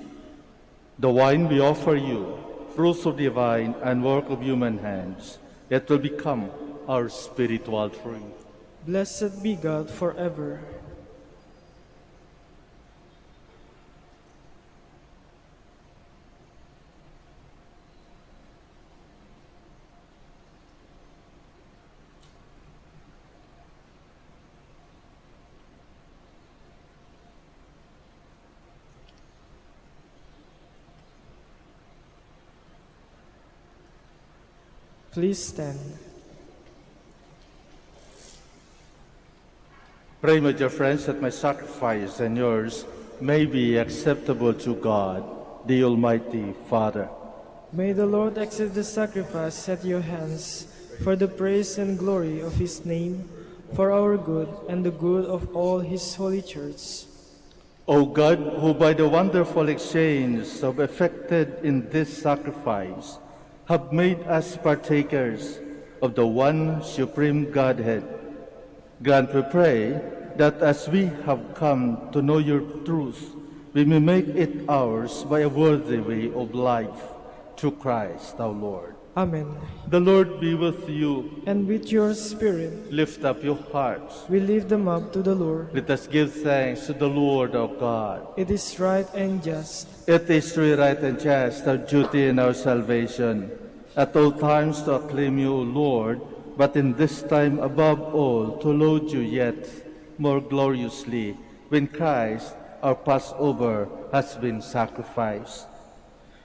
the wine we offer you, fruits of the vine and work of human hands, it will become our spiritual drink. Blessed be God forever. Please stand. Pray, my dear friends, that my sacrifice and yours may be acceptable to God, the Almighty Father. May the Lord accept the sacrifice at your hands for the praise and glory of his name, for our good and the good of all his holy church. O God, who by the wonderful exchange of effected in this sacrifice have made us partakers of the one supreme Godhead, grant, we pray, that as we have come to know your truth, we may make it ours by a worthy way of life, through Christ our Lord. Amen. The Lord be with you. And with your spirit, Lift up your hearts. we lift them up to the Lord. Let us give thanks to the Lord our God. It is right and just. It is truly right and just, our duty and our salvation, at all times to acclaim you, O Lord, but in this time above all to laud you yet more gloriously, when Christ, our Passover, has been sacrificed.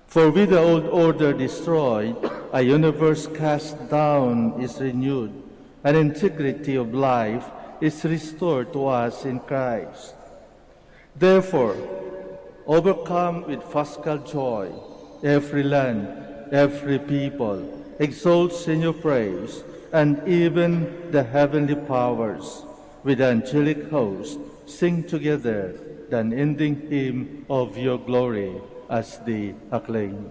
For with the old order destroyed, a universe cast down is renewed, and integrity of life is restored to us in Christ. Therefore, overcome with paschal joy, every land, every people exalts in your praise, and even the heavenly powers, with the angelic host, sing together the unending hymn of your glory as they acclaim.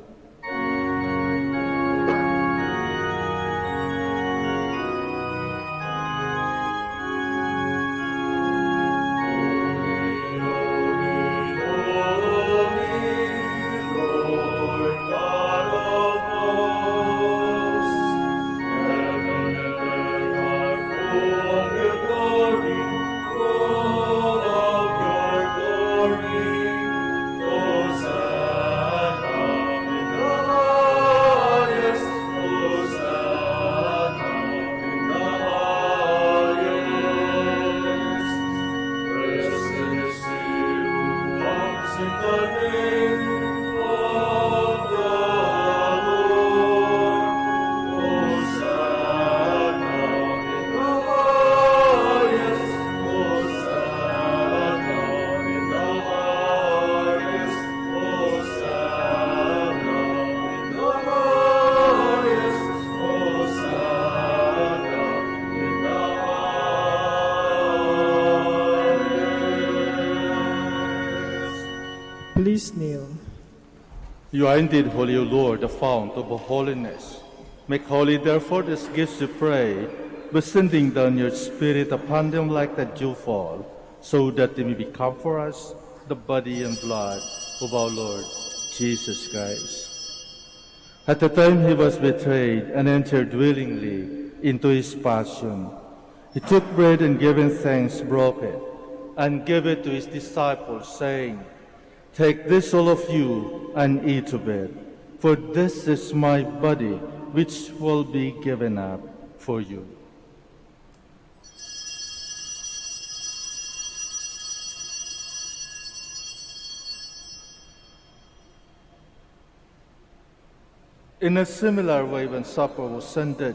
Please kneel. You are indeed holy, O Lord, the fount of all holiness. Make holy, therefore, these gifts, we pray, by sending down your Spirit upon them like the dewfall, so that they may become for us the body and blood of our Lord Jesus Christ. At the time he was betrayed and entered willingly into his passion, he took bread and giving thanks, broke it, and gave it to his disciples, saying, "Take this, all of you, and eat of it, for this is my body, which will be given up for you." In a similar way, when supper was ended,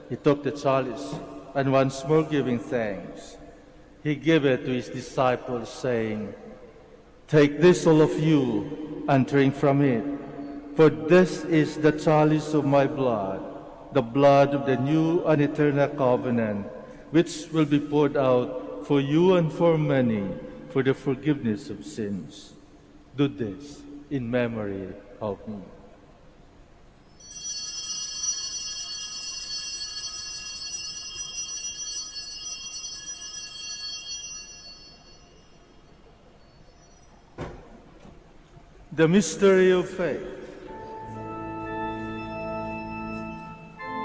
he took the chalice, and once more giving thanks, he gave it to his disciples, saying, "Take this, all of you, and drink from it, for this is the chalice of my blood, the blood of the new and eternal covenant, which will be poured out for you and for many for the forgiveness of sins. Do this in memory of me." The mystery of faith.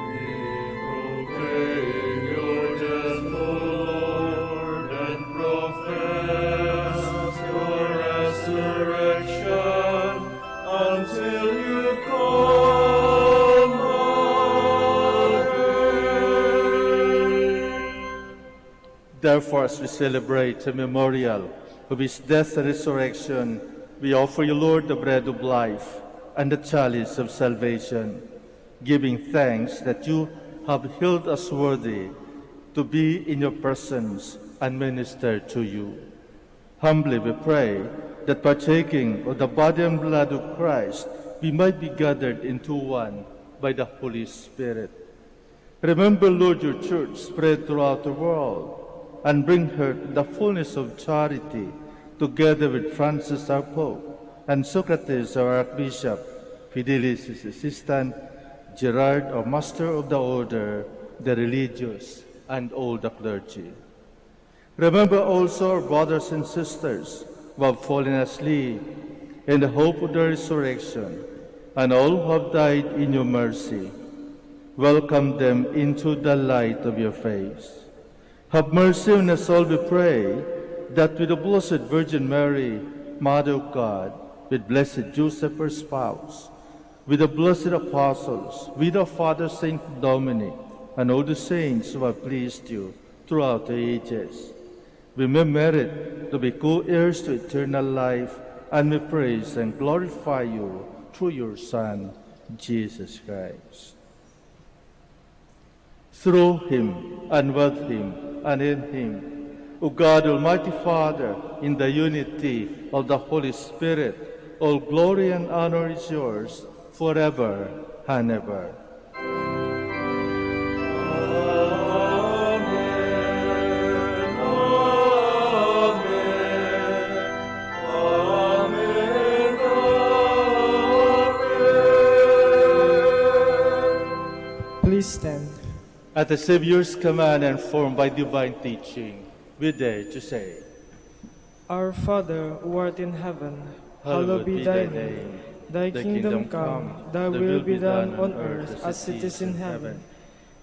We proclaim your death, O Lord, and profess your resurrection until you come again. Therefore, as we celebrate the memorial of his death and resurrection, we offer you, Lord, the bread of life and the chalice of salvation, giving thanks that you have held us worthy to be in your presence and minister to you. Humbly we pray that partaking of the body and blood of Christ, we might be gathered into one by the Holy Spirit. Remember, Lord, your church spread throughout the world, and bring her to the fullness of charity, together with Francis our Pope, and Socrates our Archbishop, Fidelis his assistant, Gerard our Master of the Order, the religious, and all the clergy. Remember also our brothers and sisters who have fallen asleep in the hope of the resurrection, and all who have died in your mercy. Welcome them into the light of your face. Have mercy on us all, we pray, that with the Blessed Virgin Mary, Mother of God, with Blessed Joseph, her spouse, with the blessed apostles, with our Father Saint Dominic, and all the saints who have pleased you throughout the ages, we may merit to be co-heirs to eternal life, and may praise and glorify you through your Son, Jesus Christ. Through him, and with him, and in him, O God, Almighty Father, in the unity of the Holy Spirit, all glory and honor is yours forever and ever. Please stand. At the Savior's command and formed by divine teaching, we dare to say, Our Father, who art in heaven, hallowed be thy name. Thy kingdom come, thy will be done on earth as it is in heaven.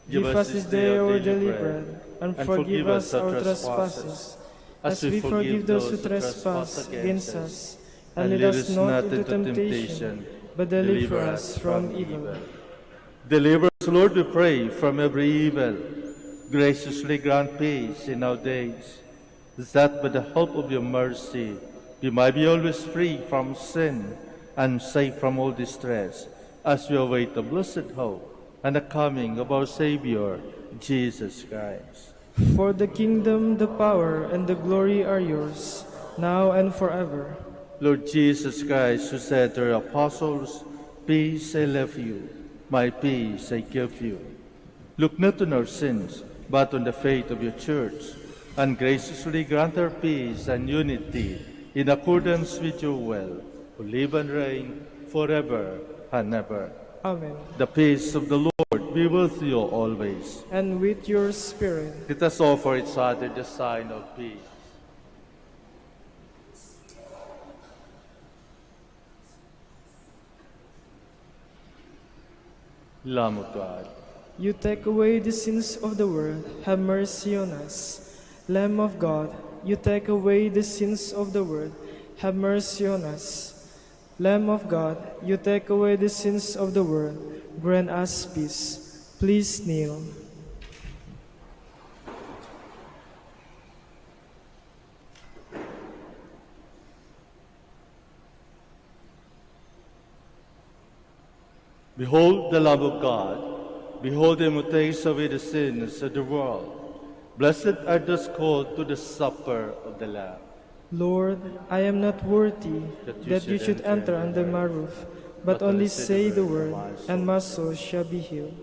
Give us this day our daily bread, and forgive us our trespasses, as we forgive those who trespass against us. And lead us not into temptation, but deliver us from evil. Deliver us, Lord, we pray, from every evil. Graciously grant peace in our days, that by the help of your mercy we might be always free from sin and safe from all distress, as we await the blessed hope and the coming of our Savior, Jesus Christ. For the kingdom, the power, and the glory are yours, now and forever. Lord Jesus Christ, who said to your apostles, Peace I leave you, my peace I give you. Look not on our sins, but on the faith of your church, and graciously grant her peace and unity in accordance with your will, who live and reign forever and ever. Amen. The peace of the Lord be with you always. And with your spirit. Let us offer each other the sign of peace. Lamb of God, You take away the sins of the world, have mercy on us. Lamb of God, you take away the sins of the world, have mercy on us. Lamb of God, you take away the sins of the world, grant us peace. Please kneel. behold the Lamb of God. Behold him who takes away the sins of the world. Blessed are those called to the supper of the Lamb. Lord, I am not worthy that you should enter under my roof, but only say the word, and my soul shall be healed.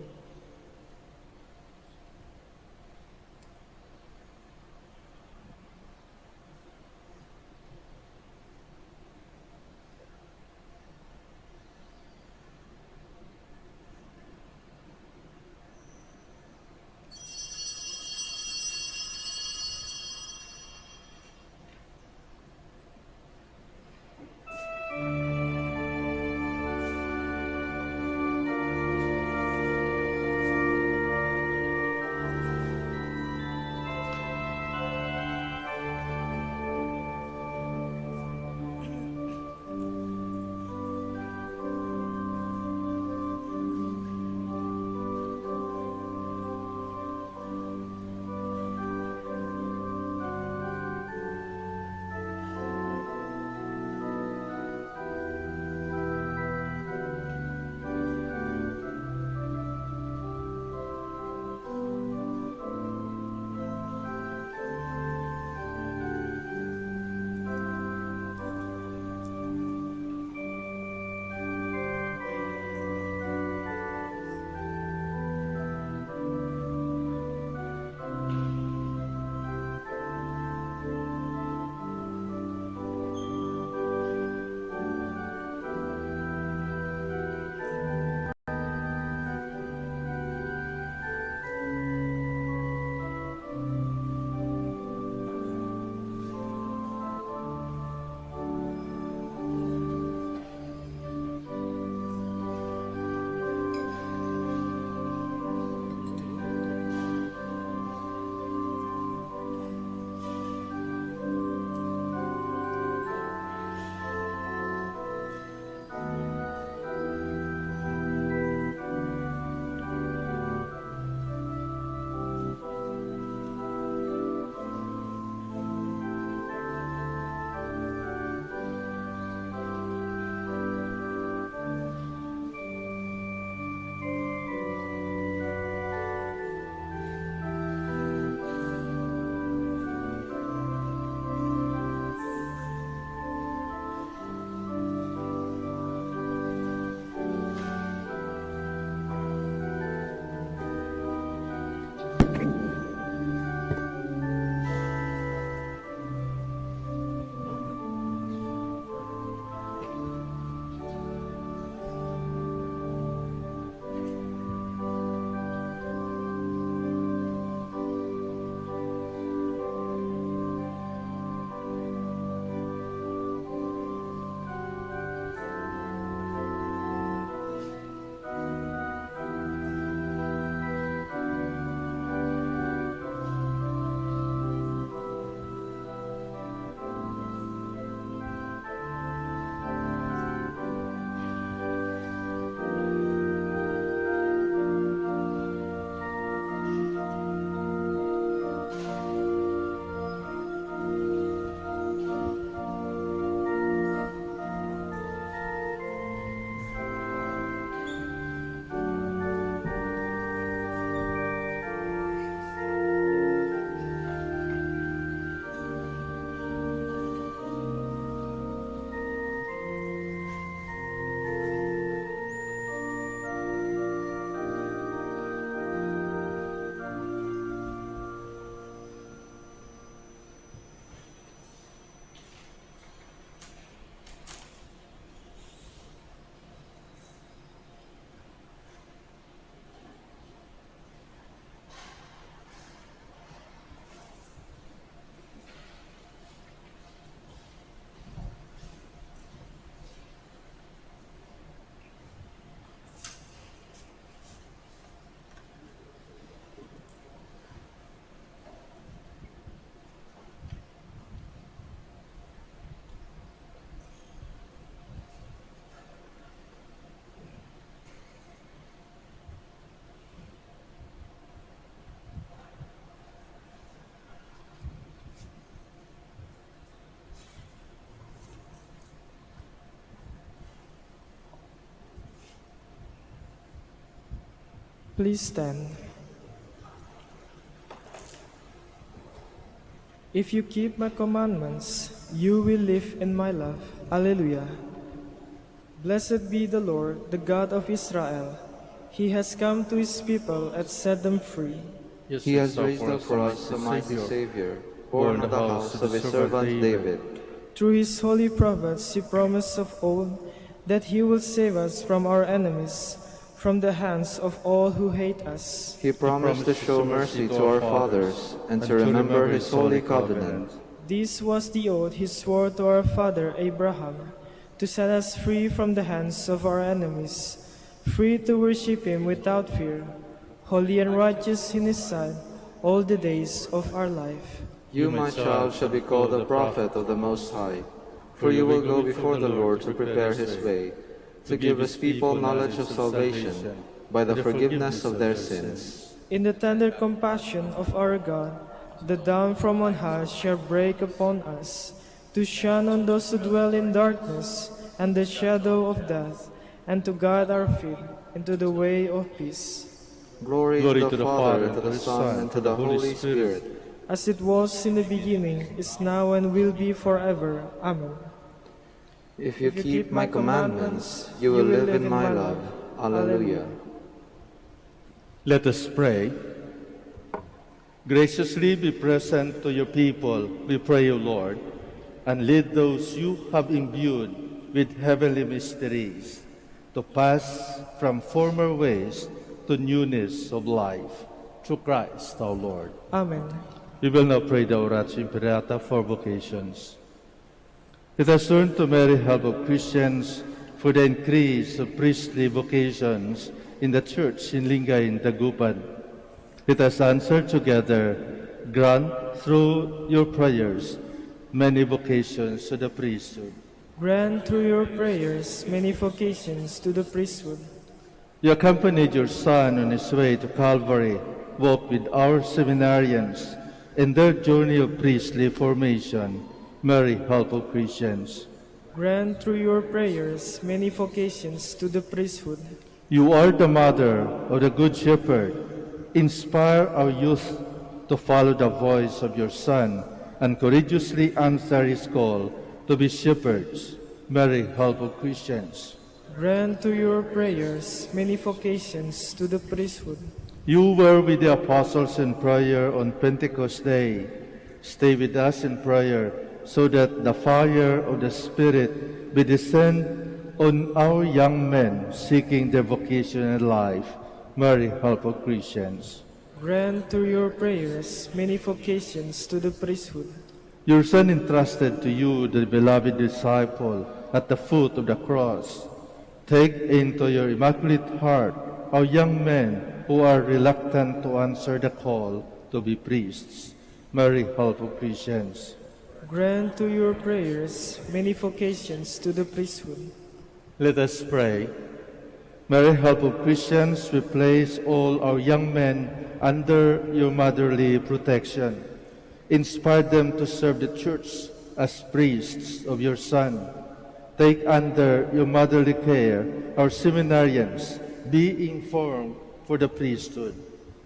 Please stand. If you keep my commandments, you will live in my love. Alleluia. Blessed be the Lord, the God of Israel. He has come to his people and set them free. He has raised up for us a mighty Savior, born of the house of his servant David. Through his holy prophets he promised of old that he will save us from our enemies, from the hands of all who hate us. He promised to show mercy to our fathers and to remember his holy covenant. This was the oath he swore to our father Abraham, to set us free from the hands of our enemies, free to worship him without fear, holy and righteous in his sight all the days of our life. You, my child, shall be called a prophet of the Most High, for you will go before the Lord to prepare his way, to give his people knowledge of salvation by the forgiveness of their sins. In the tender compassion of our God, the dawn from on high shall break upon us, to shine on those who dwell in darkness and the shadow of death, and to guide our feet into the way of peace. Glory to the Father, and to the Son, and to the Holy Spirit. As it was in the beginning, is now, and will be forever. Amen. If you keep my commandments, you will live in my love. Alleluia. Let us pray. Graciously be present to your people, we pray, O Lord, and lead those you have imbued with heavenly mysteries to pass from former ways to newness of life. Through Christ our Lord. Amen. We will now pray the Oratio Imperata for vocations. Let us turn to Mary, help of Christians, for the increase of priestly vocations in the Church in Lingay and Dagupan. Let us answer together, grant through your prayers many vocations to the priesthood. Grant through your prayers many vocations to the priesthood. You accompanied your Son on his way to Calvary, walked with our seminarians in their journey of priestly formation. Mary, help of Christians. Grant through your prayers many vocations to the priesthood. You are the mother of the Good Shepherd. Inspire our youth to follow the voice of your Son and courageously answer his call to be shepherds. Mary, help of Christians. Grant through your prayers many vocations to the priesthood. You were with the apostles in prayer on Pentecost Day. Stay with us in prayer so that the fire of the Spirit may descend on our young men seeking their vocation in life. Mary, help of Christians. Grant through your prayers many vocations to the priesthood. Your Son entrusted to you the beloved disciple at the foot of the cross. Take into your immaculate heart our young men who are reluctant to answer the call to be priests. Mary, help of Christians. Grant through your prayers many vocations to the priesthood. Let us pray. Mary, help of Christians, we place all our young men under your motherly protection. Inspire them to serve the Church as priests of your Son. Take under your motherly care our seminarians, be informed for the priesthood.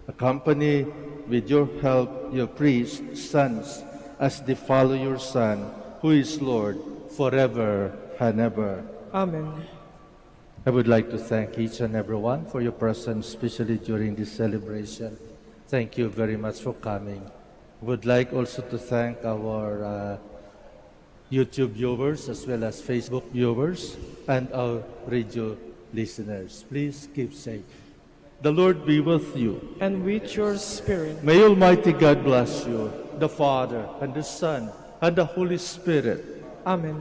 Accompany with your help your priests, sons, as they follow your Son, who is Lord forever and ever. Amen. I would like to thank each and everyone for your presence, especially during this celebration. Thank you very much for coming. I would like also to thank our YouTube viewers as well as Facebook viewers and our radio listeners. Please keep safe. The Lord be with you. And with your spirit. May Almighty God bless you, the Father and the Son and the Holy Spirit. Amen.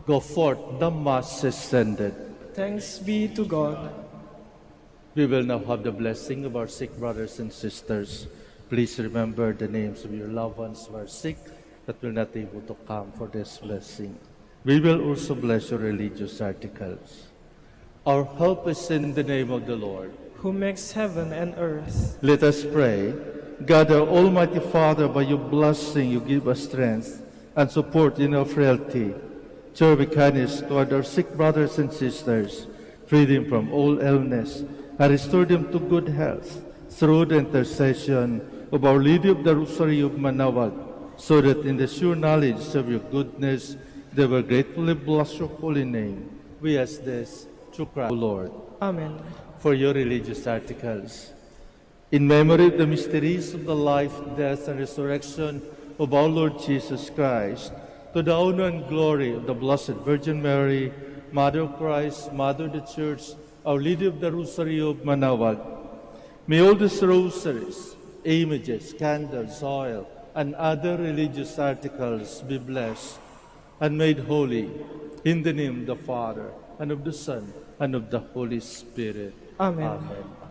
Go forth, the Mass is ended. Thanks be to God. We will now have the blessing of our sick brothers and sisters. Please remember the names of your loved ones who are sick that will not able to come for this blessing. We will also bless your religious articles. Our help is in the name of the Lord, who makes heaven and earth. Let us pray. God, our Almighty Father, by your blessing you give us strength and support in our frailty. Show kindness toward our sick brothers and sisters, free them from all illness, and restore them to good health through the intercession of Our Lady of the Rosary of Manaoag, so that in the sure knowledge of your goodness they will gratefully bless your holy name. We ask this through Christ, O Lord. Amen. For your religious articles. In memory of the mysteries of the life, death, and resurrection of our Lord Jesus Christ, to the honor and glory of the Blessed Virgin Mary, Mother of Christ, Mother of the Church, Our Lady of the Rosary of Manaoag, may all these rosaries, images, candles, oil, and other religious articles be blessed and made holy in the name of the Father, and of the Son, and of the Holy Spirit. Amen. Amen. Amen.